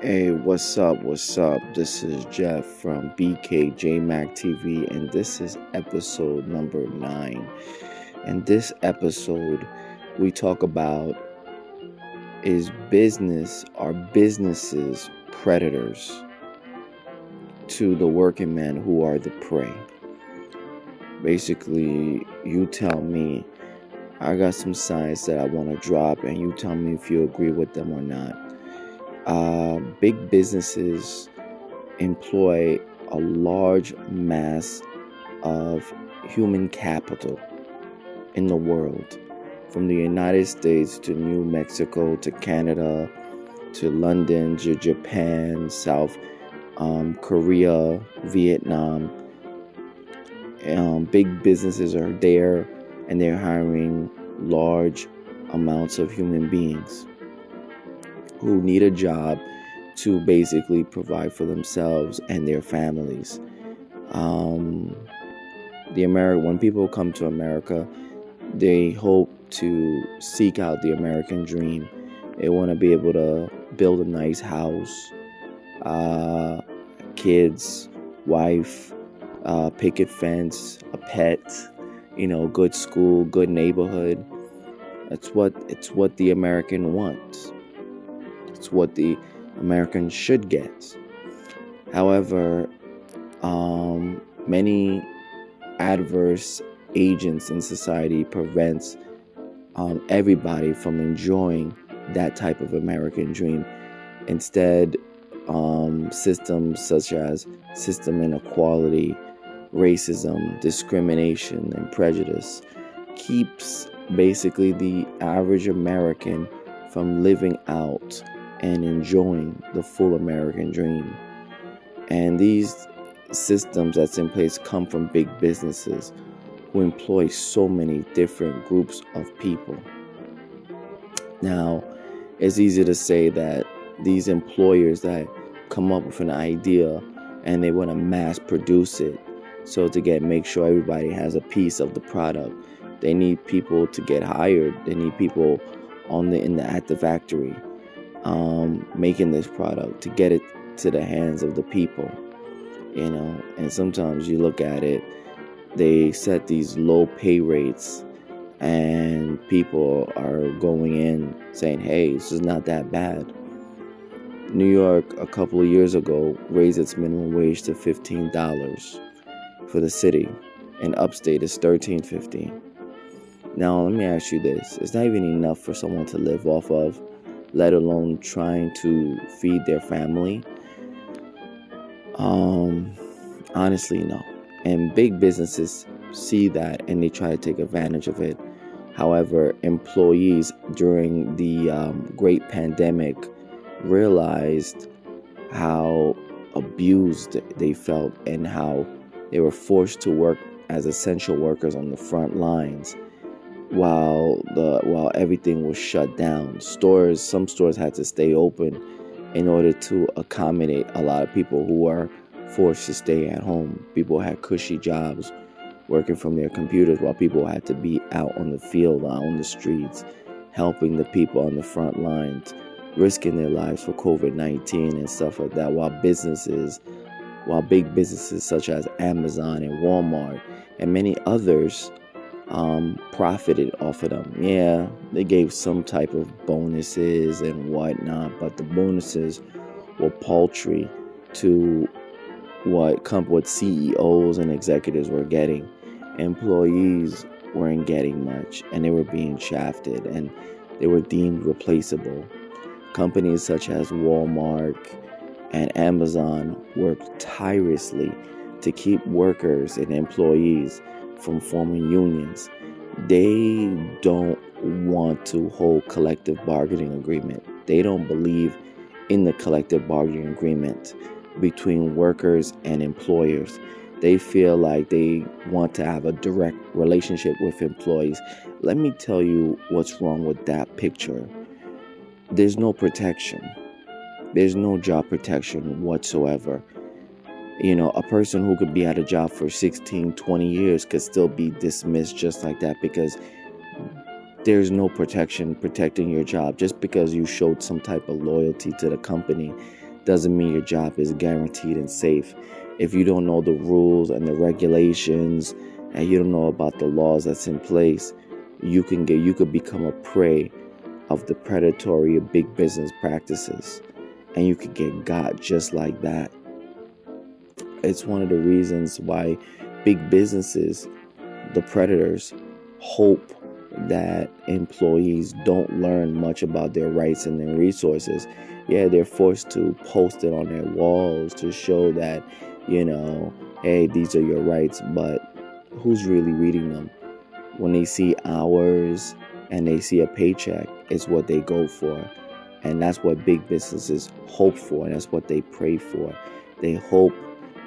Hey, what's up? What's up? This is Jeff from BKJmacTV, and this is episode number 9. In this episode, we talk about are businesses predators to the working men who are the prey? Basically, you tell me. I got some science that I want to drop, and you tell me if you agree with them or not. Big businesses employ a large mass of human capital in the world, from the United States to New Mexico to Canada to London to Japan, South Korea, Vietnam. Big businesses are there, and they're hiring large amounts of human beings who need a job to basically provide for themselves and their families. When people come to America, they hope to seek out the American dream. They want to be able to build a nice house, kids, wife, picket fence, a pet, good school, good neighborhood. It's what the American wants. It's what the American should get. However, many adverse agents in society prevents everybody from enjoying that type of American dream. Instead, systems such as system inequality, racism, discrimination, and prejudice keeps basically the average American from living out and enjoying the full American dream. And these systems that's in place come from big businesses who employ so many different groups of people. Now, it's easy to say that these employers that come up with an idea and they want to mass produce it, so to make sure everybody has a piece of the product, they need people to get hired. They need people at the factory making this product to get it to the hands of the people. And sometimes you look at it, they set these low pay rates, and people are going in saying, hey, this is not that bad. New York, a couple of years ago, raised its minimum wage to $15 for the city, and upstate is $13.50. Now, let me ask you this. It's not even enough for someone to live off of, let alone trying to feed their family. Honestly, no. And big businesses see that, and they try to take advantage of it. However, employees during the great pandemic realized how abused they felt and how they were forced to work as essential workers on the front lines while everything was shut down. Some stores had to stay open in order to accommodate a lot of people who were forced to stay at home. People had cushy jobs working from their computers while people had to be out on the field, out on the streets, helping the people on the front lines, risking their lives for COVID-19 and stuff like that, while big businesses such as Amazon and Walmart and many others profited off of them. Yeah, they gave some type of bonuses and whatnot, but the bonuses were paltry to what CEOs and executives were getting. Employees weren't getting much, and they were being shafted, and they were deemed replaceable. Companies such as Walmart and Amazon worked tirelessly to keep workers and employees from forming unions. They don't want to hold collective bargaining agreement. They don't believe in the collective bargaining agreement between workers and employers. They feel like they want to have a direct relationship with employees. Let me tell you what's wrong with that picture. There's no protection. There's no job protection whatsoever. A person who could be at a job for 16, 20 years could still be dismissed just like that, because there's no protection protecting your job. Just because you showed some type of loyalty to the company doesn't mean your job is guaranteed and safe. If you don't know the rules and the regulations, and you don't know about the laws that's in place, you could become a prey of the predatory big business practices, and you could get got just like that. It's one of the reasons why big businesses, the predators, hope that employees don't learn much about their rights and their resources. Yeah, they're forced to post it on their walls to show that, hey, these are your rights, but who's really reading them? When they see hours and they see a paycheck, it's what they go for. And that's what big businesses hope for, and that's what they pray for. They hope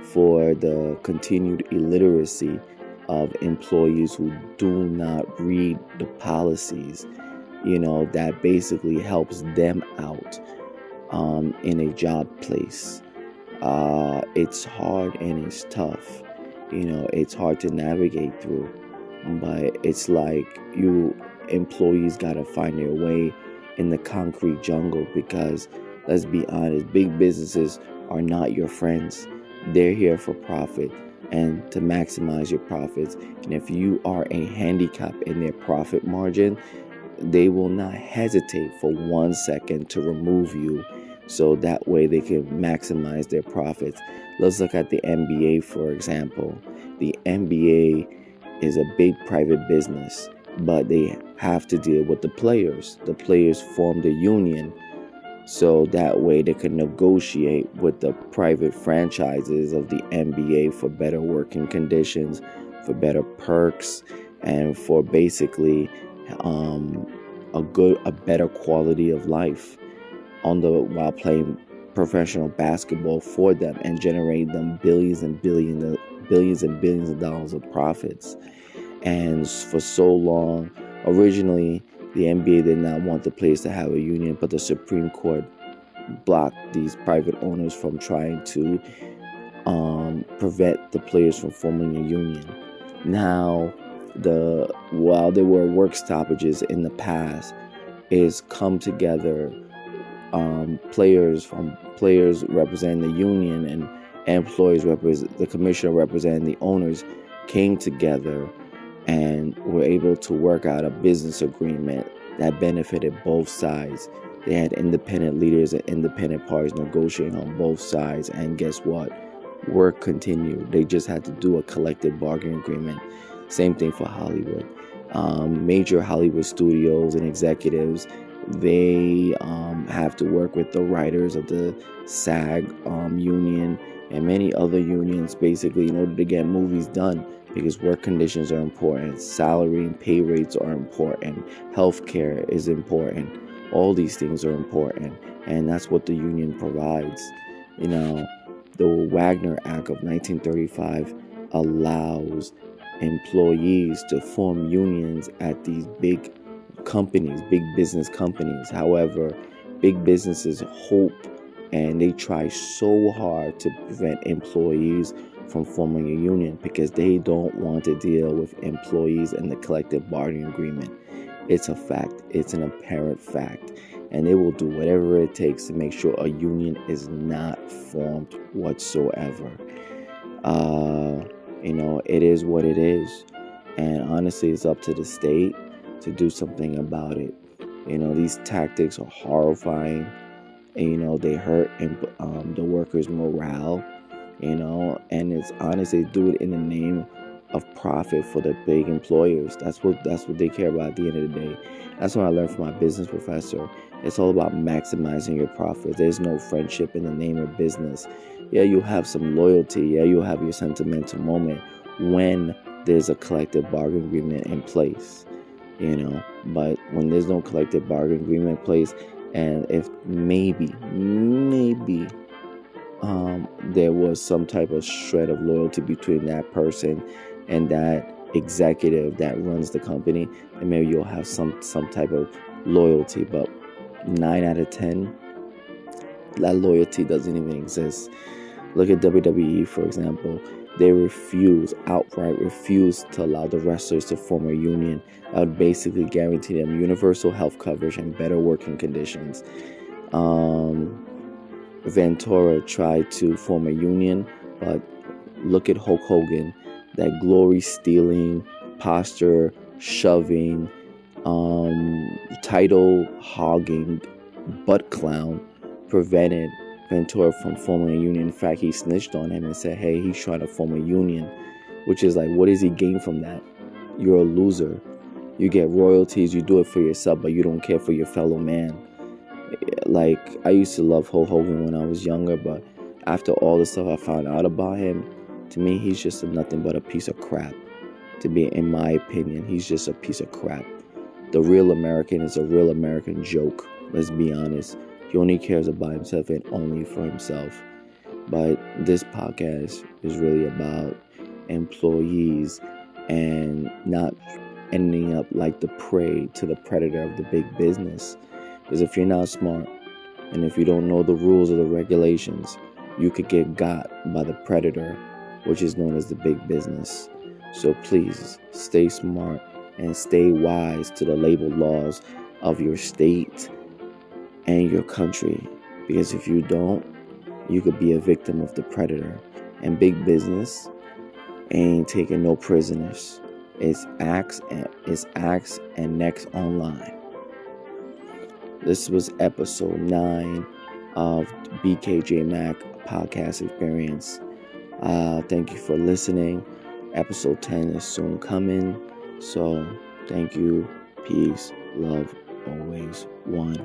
for the continued illiteracy of employees who do not read the policies, that basically helps them out in a job place. It's hard and it's tough. It's hard to navigate through, but it's like employees got to find their way in the concrete jungle, because let's be honest, big businesses are not your friends. They're here for profit and to maximize your profits. And if you are a handicap in their profit margin, they will not hesitate for 1 second to remove you, so that way they can maximize their profits. Let's look at the NBA, for example. The NBA is a big private business, but they have to deal with the players. The players formed a union, so that way they can negotiate with the private franchises of the NBA for better working conditions, for better perks, and for basically a better quality of life while playing professional basketball for them and generate them billions and billions of dollars of profits. And for so long, originally, the NBA did not want the players to have a union, but the Supreme Court blocked these private owners from trying to prevent the players from forming a union. Now, while there were work stoppages in the past, is come together. Players representing the union and employees the commissioner representing the owners came together and were able to work out a business agreement that benefited both sides. They had independent leaders and independent parties negotiating on both sides, and guess what? Work continued. They just had to do a collective bargaining agreement. Same thing for Hollywood. Major Hollywood studios and executives, they have to work with the writers of the SAG union and many other unions, basically, in order to get movies done, because work conditions are important, salary and pay rates are important, healthcare is important. All these things are important, and that's what the union provides. The Wagner Act of 1935 allows employees to form unions at these big business companies. However, big businesses hope and they try so hard to prevent employees from forming a union, because they don't want to deal with employees and the collective bargaining agreement. It's a fact. It's an apparent fact. And they will do whatever it takes to make sure a union is not formed whatsoever. It is what it is. And honestly, it's up to the state to do something about it. These tactics are horrifying. And, they hurt the workers' morale. And it's honestly, do it in the name of profit for the big employers. That's what they care about at the end of the day. That's what I learned from my business professor. It's all about maximizing your profits. There's no friendship in the name of business. Yeah, you'll have some loyalty. Yeah, you'll have your sentimental moment when there's a collective bargaining agreement in place. But when there's no collective bargaining agreement in place, and if maybe there was some type of shred of loyalty between that person and that executive that runs the company, and maybe you'll have some type of loyalty. But 9 out of 10, that loyalty doesn't even exist. Look at WWE, for example. They outright refuse to allow the wrestlers to form a union that would basically guarantee them universal health coverage and better working conditions. Ventura tried to form a union, but look at Hulk Hogan, that glory stealing, posture shoving, title hogging butt clown prevented Ventura from forming a union. In fact, he snitched on him and said, hey, he's trying to form a union, which is like, what does he gain from that? You're a loser. You get royalties, you do it for yourself, but you don't care for your fellow man. Like, I used to love Hulk Hogan when I was younger, but after all the stuff I found out about him, to me, he's just nothing but a piece of crap. To be, in my opinion, he's just a piece of crap. The real American is a real American joke. Let's be honest. He only cares about himself and only for himself. But this podcast is really about employees and not ending up like the prey to the predator of the big business. Because if you're not smart and if you don't know the rules or the regulations, you could get got by the predator, which is known as the big business. So please stay smart and stay wise to the labor laws of your state and your country. Because if you don't, you could be a victim of the predator. And big business ain't taking no prisoners. It's acts and next online. This was episode 9 of BKJmac podcast experience. Thank you for listening. Episode 10 is soon coming. So thank you. Peace. Love. Always one.